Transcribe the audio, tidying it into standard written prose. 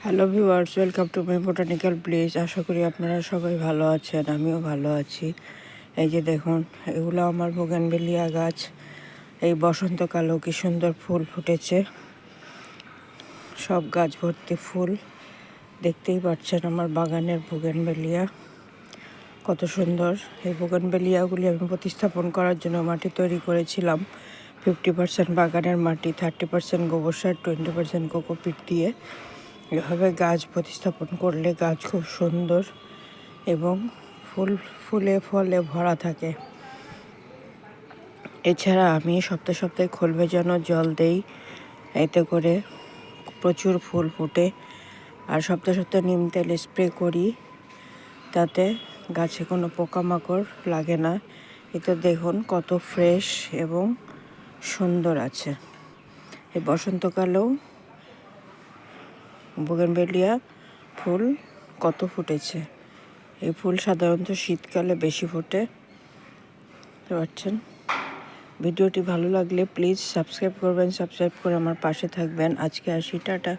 Hello viewers, welcome to my botanical place. আশা করি আপনারা সবাই ভালো আছেন, আমিও ভালো আছি। এই যে দেখুন, এগুলো আমার বোগানভেলিয়া গাছ। এই বসন্তকালেও কি সুন্দর ফুল ফুটেছে, সব গাছ ভর্তি ফুল। দেখতেই পাচ্ছেন আমার বাগানের বোগানভেলিয়া কত সুন্দর। এই বোগানভেলিয়াগুলি আমি প্রতিস্থাপন করার জন্য মাটি তৈরি করেছিলাম 50% বাগানের মাটি, 30% গোবর সার, 20% কোকোপিট দিয়ে। এভাবে গাছ প্রতিস্থাপন করলে গাছ খুব সুন্দর এবং ফুলে ফলে ভরা থাকে। এছাড়া আমি সপ্তাহে সপ্তাহে খোল ভেজানো জল দেই, এতে করে প্রচুর ফুল ফোটে। আর সপ্তাহে সপ্তাহে নিম তেল স্প্রে করি, তাতে গাছে কোনো পোকামাকড় লাগে না। এতে দেখুন কত ফ্রেশ এবং সুন্দর আছে। এই বসন্তকালেও বোগানভেলিয়া ফুল কত ফুটেছে। এই ফুল সাধারণত শীতকালে বেশি ফোটে, বুঝতে পারছেন। ভিডিওটি ভালো লাগলে প্লিজ সাবস্ক্রাইব করবেন, সাবস্ক্রাইব করে আমার পাশে থাকবেন। আজকে আসি, টাটা।